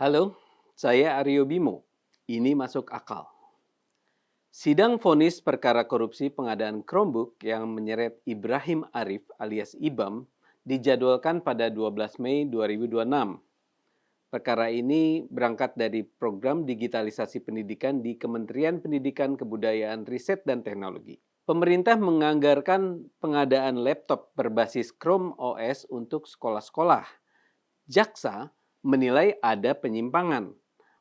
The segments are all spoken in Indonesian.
Halo, saya Aryo Bimo. Ini masuk akal. Sidang vonis perkara korupsi pengadaan Chromebook yang menyeret Ibrahim Arif alias Ibam dijadwalkan pada 12 Mei 2026. Perkara ini berangkat dari program digitalisasi pendidikan di Kementerian Pendidikan, Kebudayaan, Riset, dan Teknologi. Pemerintah menganggarkan pengadaan laptop berbasis Chrome OS untuk sekolah-sekolah. Jaksa menilai ada penyimpangan,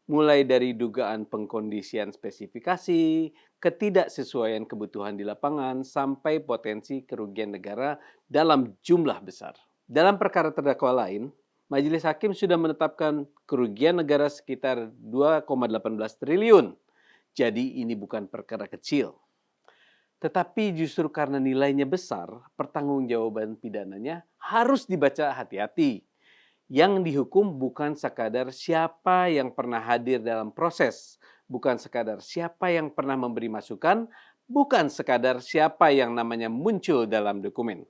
mulai dari dugaan pengkondisian spesifikasi, ketidaksesuaian kebutuhan di lapangan, sampai potensi kerugian negara dalam jumlah besar. Dalam perkara terdakwa lain, Majelis Hakim sudah menetapkan kerugian negara sekitar 2,18 triliun. Jadi ini bukan perkara kecil. Tetapi justru karena nilainya besar, pertanggungjawaban pidananya harus dibaca hati-hati. Yang dihukum bukan sekadar siapa yang pernah hadir dalam proses, bukan sekadar siapa yang pernah memberi masukan, bukan sekadar siapa yang namanya muncul dalam dokumen.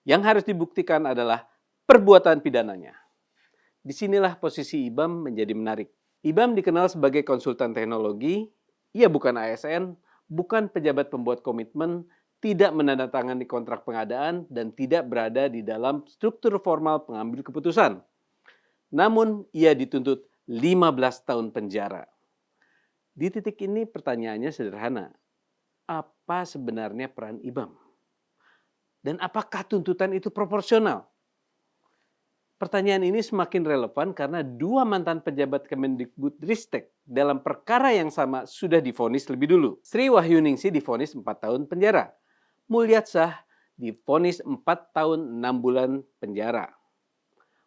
Yang harus dibuktikan adalah perbuatan pidananya. Disinilah posisi Ibam menjadi menarik. Ibam dikenal sebagai konsultan teknologi, ia bukan ASN, bukan pejabat pembuat komitmen, tidak menandatangani kontrak pengadaan, dan tidak berada di dalam struktur formal pengambil keputusan. Namun ia dituntut 15 tahun penjara. Di titik ini pertanyaannya sederhana. Apa sebenarnya peran Ibam? Dan apakah tuntutan itu proporsional? Pertanyaan ini semakin relevan karena dua mantan pejabat Kemendikbudristek dalam perkara yang sama sudah divonis lebih dulu. Sri Wahyuningsi divonis 4 tahun penjara. Mulyatsah divonis 4 tahun 6 bulan penjara.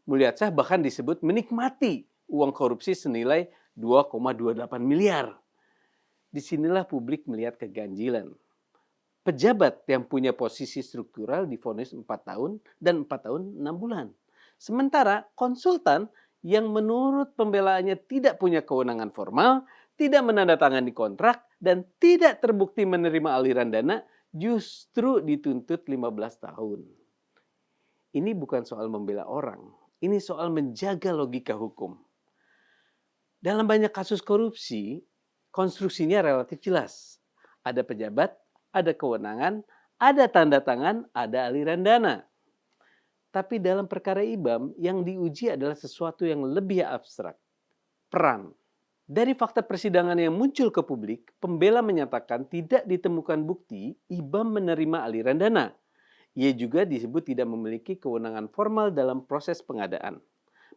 Mulyatsah bahkan disebut menikmati uang korupsi senilai 2,28 miliar. Disinilah publik melihat keganjilan. Pejabat yang punya posisi struktural divonis 4 tahun dan 4 tahun 6 bulan. Sementara konsultan yang menurut pembelaannya tidak punya kewenangan formal, tidak menandatangani kontrak, dan tidak terbukti menerima aliran dana, justru dituntut 15 tahun. Ini bukan soal membela orang, ini soal menjaga logika hukum. Dalam banyak kasus korupsi, konstruksinya relatif jelas. Ada pejabat, ada kewenangan, ada tanda tangan, ada aliran dana. Tapi dalam perkara Ibam, yang diuji adalah sesuatu yang lebih abstrak. Peran. Dari fakta persidangan yang muncul ke publik, pembela menyatakan tidak ditemukan bukti Ibam menerima aliran dana. Ia juga disebut tidak memiliki kewenangan formal dalam proses pengadaan.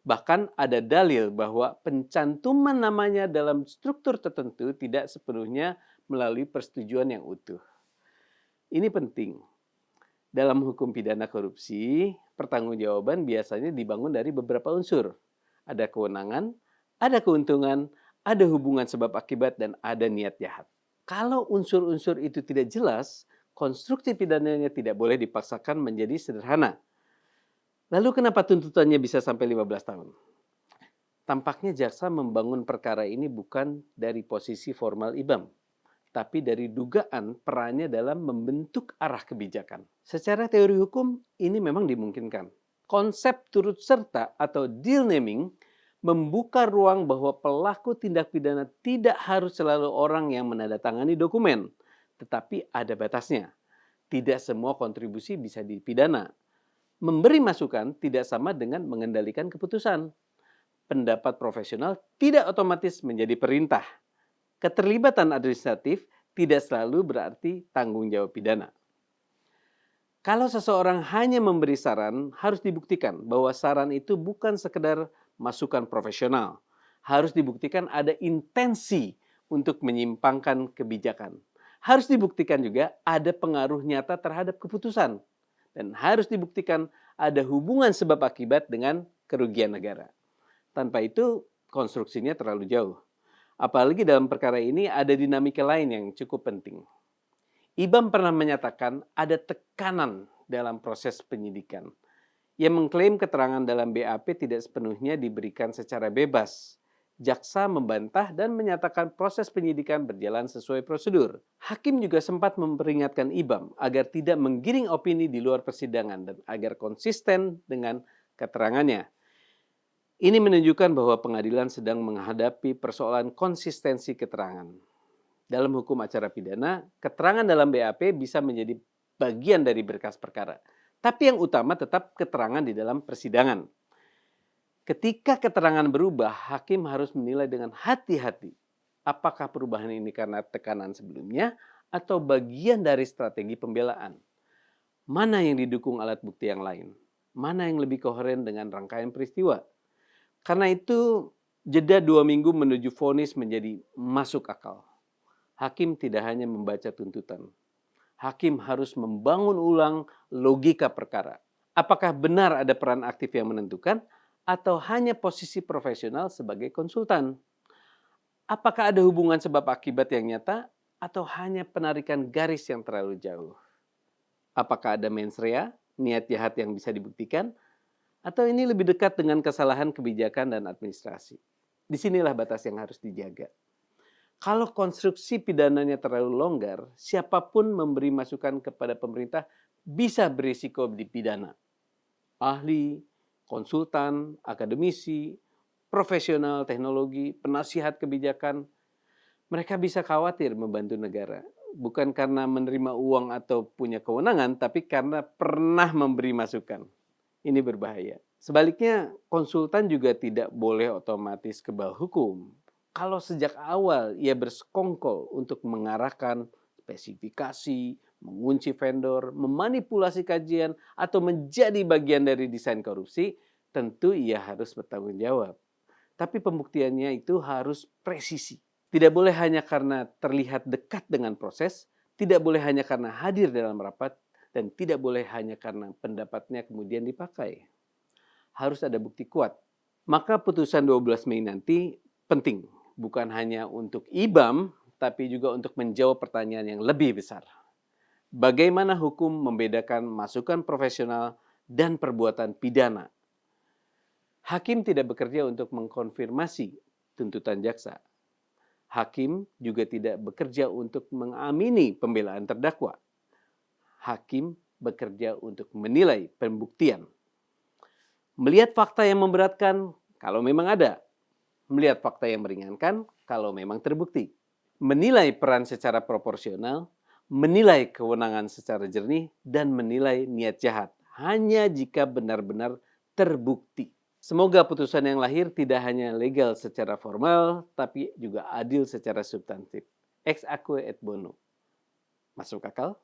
Bahkan ada dalil bahwa pencantuman namanya dalam struktur tertentu tidak sepenuhnya melalui persetujuan yang utuh. Ini penting. Dalam hukum pidana korupsi, pertanggungjawaban biasanya dibangun dari beberapa unsur. Ada kewenangan, ada keuntungan, ada hubungan sebab akibat, dan ada niat jahat. Kalau unsur-unsur itu tidak jelas, konstruksi pidananya tidak boleh dipaksakan menjadi sederhana. Lalu kenapa tuntutannya bisa sampai 15 tahun? Tampaknya jaksa membangun perkara ini bukan dari posisi formal Ibam, tapi dari dugaan perannya dalam membentuk arah kebijakan. Secara teori hukum, ini memang dimungkinkan. Konsep turut serta atau deal naming membuka ruang bahwa pelaku tindak pidana tidak harus selalu orang yang menandatangani dokumen, tetapi ada batasnya. Tidak semua kontribusi bisa dipidana. Memberi masukan tidak sama dengan mengendalikan keputusan. Pendapat profesional tidak otomatis menjadi perintah. Keterlibatan administratif tidak selalu berarti tanggung jawab pidana. Kalau seseorang hanya memberi saran, harus dibuktikan bahwa saran itu bukan sekedar masukan profesional. Harus dibuktikan ada intensi untuk menyimpangkan kebijakan. Harus dibuktikan juga ada pengaruh nyata terhadap keputusan. Dan harus dibuktikan ada hubungan sebab akibat dengan kerugian negara. Tanpa itu, konstruksinya terlalu jauh. Apalagi dalam perkara ini ada dinamika lain yang cukup penting. Ibam pernah menyatakan ada tekanan dalam proses penyidikan. Ia mengklaim keterangan dalam BAP tidak sepenuhnya diberikan secara bebas. Jaksa membantah dan menyatakan proses penyidikan berjalan sesuai prosedur. Hakim juga sempat memperingatkan Ibam agar tidak menggiring opini di luar persidangan dan agar konsisten dengan keterangannya. Ini menunjukkan bahwa pengadilan sedang menghadapi persoalan konsistensi keterangan. Dalam hukum acara pidana, keterangan dalam BAP bisa menjadi bagian dari berkas perkara. Tapi yang utama tetap keterangan di dalam persidangan. Ketika keterangan berubah, hakim harus menilai dengan hati-hati. Apakah perubahan ini karena tekanan sebelumnya atau bagian dari strategi pembelaan? Mana yang didukung alat bukti yang lain? Mana yang lebih koheren dengan rangkaian peristiwa? Karena itu, jeda 2 minggu menuju vonis menjadi masuk akal. Hakim tidak hanya membaca tuntutan. Hakim harus membangun ulang logika perkara. Apakah benar ada peran aktif yang menentukan atau hanya posisi profesional sebagai konsultan? Apakah ada hubungan sebab akibat yang nyata atau hanya penarikan garis yang terlalu jauh? Apakah ada mens rea, niat jahat yang bisa dibuktikan? Atau ini lebih dekat dengan kesalahan kebijakan dan administrasi? Disinilah batas yang harus dijaga. Kalau konstruksi pidananya terlalu longgar, siapapun memberi masukan kepada pemerintah bisa berisiko dipidana. Ahli, konsultan, akademisi, profesional teknologi, penasihat kebijakan, mereka bisa khawatir membantu negara. Bukan karena menerima uang atau punya kewenangan, tapi karena pernah memberi masukan. Ini berbahaya. Sebaliknya, konsultan juga tidak boleh otomatis kebal hukum. Kalau sejak awal ia bersekongkol untuk mengarahkan spesifikasi, mengunci vendor, memanipulasi kajian, atau menjadi bagian dari desain korupsi, tentu ia harus bertanggung jawab. Tapi pembuktiannya itu harus presisi. Tidak boleh hanya karena terlihat dekat dengan proses, tidak boleh hanya karena hadir dalam rapat, dan tidak boleh hanya karena pendapatnya kemudian dipakai. Harus ada bukti kuat. Maka putusan 12 Mei nanti penting, bukan hanya untuk IBAM, tapi juga untuk menjawab pertanyaan yang lebih besar. Bagaimana hukum membedakan masukan profesional dan perbuatan pidana? Hakim tidak bekerja untuk mengkonfirmasi tuntutan jaksa. Hakim juga tidak bekerja untuk mengamini pembelaan terdakwa. Hakim bekerja untuk menilai pembuktian. Melihat fakta yang memberatkan kalau memang ada. Melihat fakta yang meringankan kalau memang terbukti. Menilai peran secara proporsional, menilai kewenangan secara jernih, dan menilai niat jahat hanya jika benar-benar terbukti. Semoga putusan yang lahir tidak hanya legal secara formal, tapi juga adil secara substantif. Ex aequo et bono. Masuk akal?